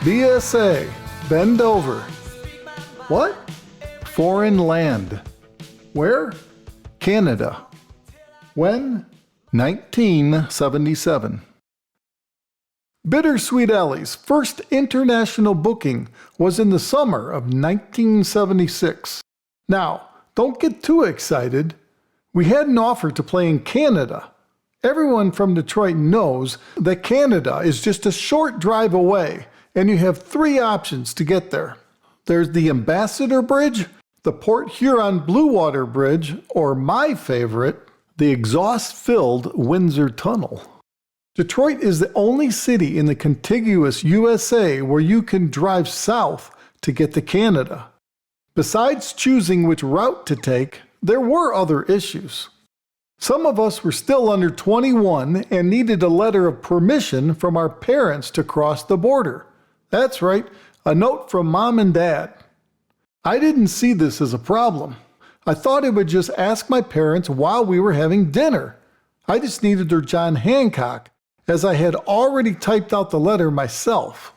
BSA, bend over. What? Foreign land. Where? Canada. When? 1977. Bittersweet Alley's first international booking was in the summer of 1976. Now, don't get too excited. We had an offer to play in Canada. Everyone from Detroit knows that Canada is just a short drive away, and you have 3 options to get there. There's the Ambassador Bridge, the Port Huron Blue Water Bridge, or my favorite, the exhaust-filled Windsor Tunnel. Detroit is the only city in the contiguous USA where you can drive south to get to Canada. Besides choosing which route to take, there were other issues. Some of us were still under 21 and needed a letter of permission from our parents to cross the border. That's right, a note from Mom and Dad. I didn't see this as a problem. I thought I would just ask my parents while we were having dinner. I just needed their John Hancock, as I had already typed out the letter myself.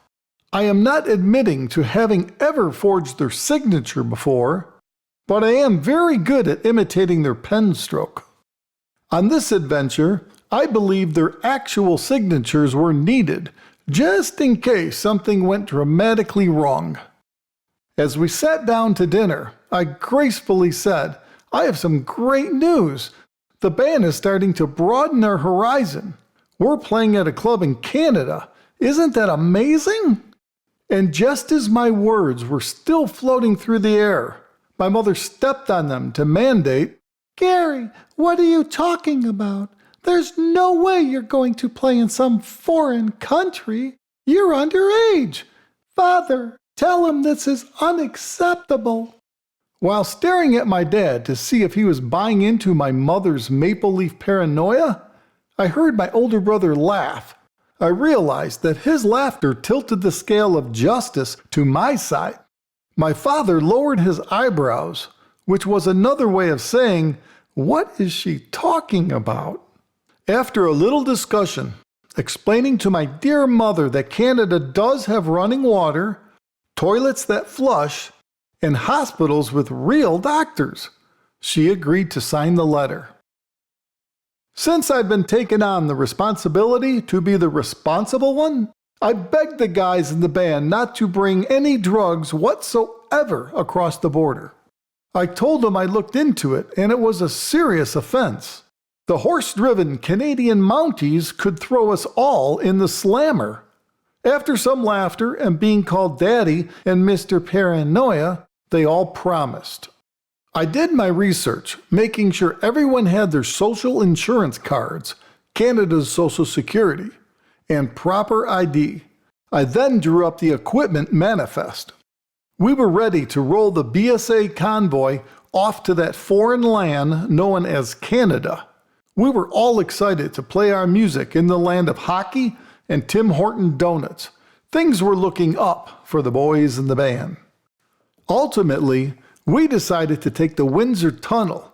I am not admitting to having ever forged their signature before, but I am very good at imitating their pen stroke. On this adventure, I believe their actual signatures were needed, just in case something went dramatically wrong. As we sat down to dinner, I gracefully said, "I have some great news. The band is starting to broaden our horizon. We're playing at a club in Canada. Isn't that amazing?" And just as my words were still floating through the air, my mother stepped on them to mandate, "Gary, what are you talking about? There's no way you're going to play in some foreign country. You're underage. Father, tell him this is unacceptable." While staring at my dad to see if he was buying into my mother's maple leaf paranoia, I heard my older brother laugh. I realized that his laughter tilted the scale of justice to my side. My father lowered his eyebrows, which was another way of saying, "What is she talking about?" After a little discussion, explaining to my dear mother that Canada does have running water, toilets that flush, and hospitals with real doctors, she agreed to sign the letter. Since I'd been taken on the responsibility to be the responsible one, I begged the guys in the band not to bring any drugs whatsoever across the border. I told them I looked into it and it was a serious offense. The horse-driven Canadian Mounties could throw us all in the slammer. After some laughter and being called Daddy and Mr. Paranoia, they all promised. I did my research, making sure everyone had their social insurance cards, Canada's Social Security, and proper ID. I then drew up the equipment manifest. We were ready to roll the BSA convoy off to that foreign land known as Canada. We were all excited to play our music in the land of hockey and Tim Horton donuts. Things were looking up for the boys in the band. Ultimately, we decided to take the Windsor Tunnel.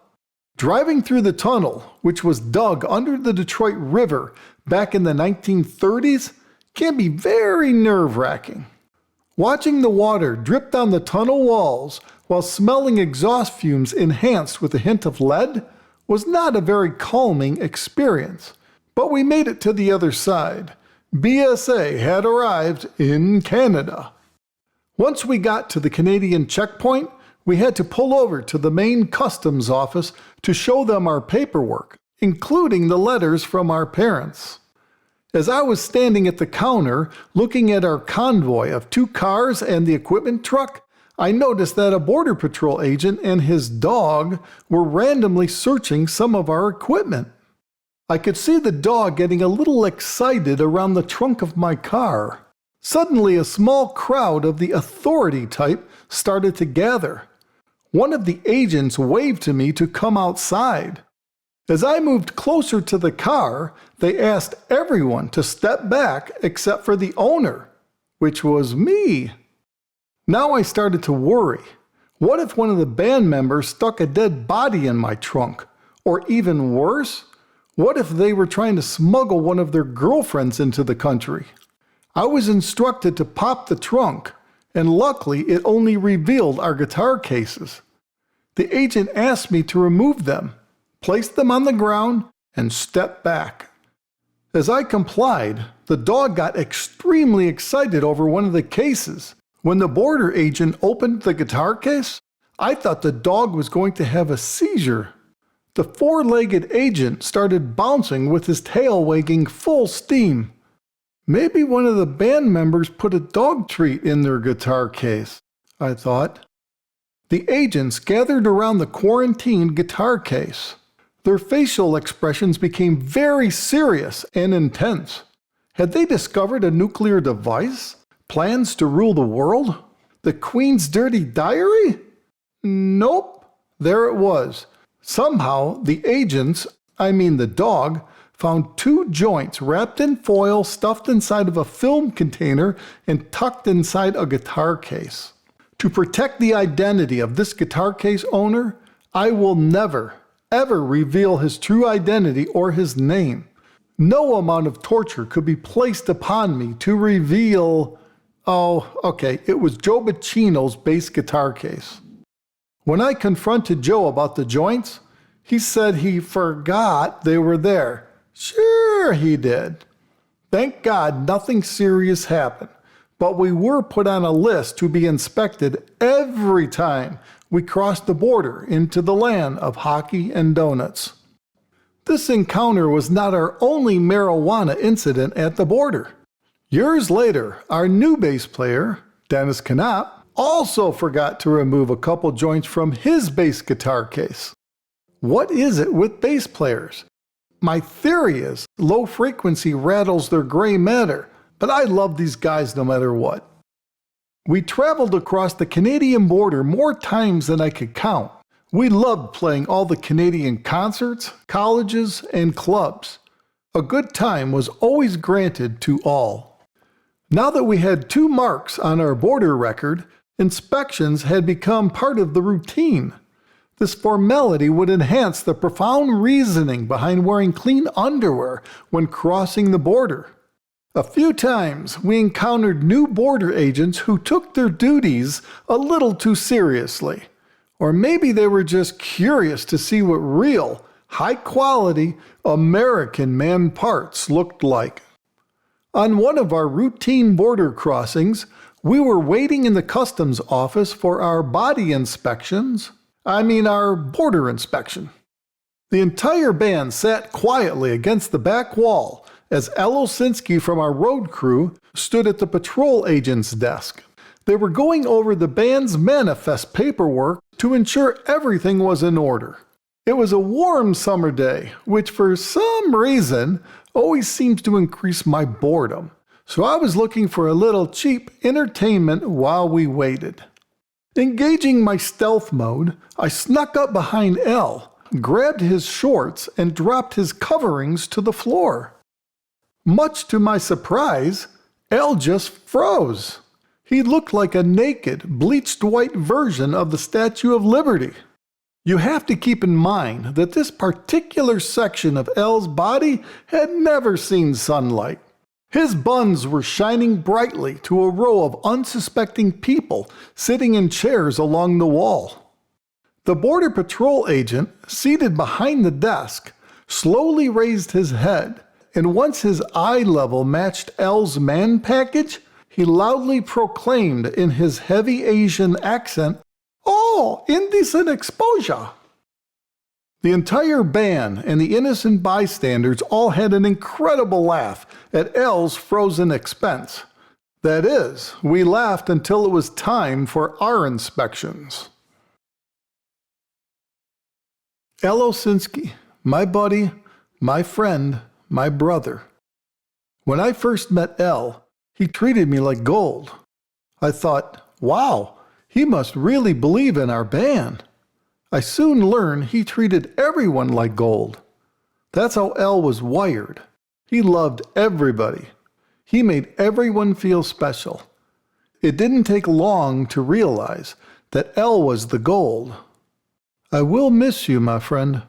Driving through the tunnel, which was dug under the Detroit River back in the 1930s, can be very nerve-wracking. Watching the water drip down the tunnel walls while smelling exhaust fumes enhanced with a hint of lead was not a very calming experience. But we made it to the other side. BSA had arrived in Canada. Once we got to the Canadian checkpoint, we had to pull over to the main customs office to show them our paperwork, including the letters from our parents. As I was standing at the counter looking at our convoy of 2 cars and the equipment truck, I noticed that a Border Patrol agent and his dog were randomly searching some of our equipment. I could see the dog getting a little excited around the trunk of my car. Suddenly, a small crowd of the authority type started to gather. One of the agents waved to me to come outside. As I moved closer to the car, they asked everyone to step back except for the owner, which was me. Now I started to worry. What if one of the band members stuck a dead body in my trunk? Or even worse, what if they were trying to smuggle one of their girlfriends into the country? I was instructed to pop the trunk, and luckily it only revealed our guitar cases. The agent asked me to remove them, place them on the ground, and step back. As I complied, the dog got extremely excited over one of the cases. When the border agent opened the guitar case, I thought the dog was going to have a seizure. The four-legged agent started bouncing with his tail wagging full steam. Maybe one of the band members put a dog treat in their guitar case, I thought. The agents gathered around the quarantined guitar case. Their facial expressions became very serious and intense. Had they discovered a nuclear device? Plans to rule the world? The Queen's dirty diary? Nope. There it was. Somehow, the agents, the dog, found 2 joints wrapped in foil, stuffed inside of a film container, and tucked inside a guitar case. To protect the identity of this guitar case owner, I will never, ever reveal his true identity or his name. No amount of torture could be placed upon me to reveal... it was Joe Bacino's bass guitar case. When I confronted Joe about the joints, he said he forgot they were there. Sure he did. Thank God nothing serious happened, but we were put on a list to be inspected every time we crossed the border into the land of hockey and donuts. This encounter was not our only marijuana incident at the border. Years later, our new bass player, Dennis Knopp, also forgot to remove a couple joints from his bass guitar case. What is it with bass players? My theory is low frequency rattles their gray matter, but I love these guys no matter what. We traveled across the Canadian border more times than I could count. We loved playing all the Canadian concerts, colleges, and clubs. A good time was always granted to all. Now that we had 2 marks on our border record, inspections had become part of the routine. This formality would enhance the profound reasoning behind wearing clean underwear when crossing the border. A few times we encountered new border agents who took their duties a little too seriously. Or maybe they were just curious to see what real, high-quality American man parts looked like. On one of our routine border crossings, we were waiting in the customs office for our body inspections. Our border inspection. The entire band sat quietly against the back wall as Al Osinski from our road crew stood at the patrol agent's desk. They were going over the band's manifest paperwork to ensure everything was in order. It was a warm summer day, which for some reason always seems to increase my boredom. So I was looking for a little cheap entertainment while we waited. Engaging my stealth mode, I snuck up behind Al, grabbed his shorts, and dropped his coverings to the floor. Much to my surprise, Al just froze. He looked like a naked, bleached white version of the Statue of Liberty. You have to keep in mind that this particular section of Al's body had never seen sunlight. His buns were shining brightly to a row of unsuspecting people sitting in chairs along the wall. The Border Patrol agent, seated behind the desk, slowly raised his head, and once his eye level matched Al's man package, he loudly proclaimed in his heavy Asian accent, "Oh, indecent exposure!" The entire band and the innocent bystanders all had an incredible laugh at Al's frozen expense. That is, we laughed until it was time for our inspections. Al Osinski, my buddy, my friend, my brother. When I first met Al, he treated me like gold. I thought, wow, he must really believe in our band. I soon learned he treated everyone like gold. That's how Al was wired. He loved everybody. He made everyone feel special. It didn't take long to realize that Al was the gold. I will miss you, my friend.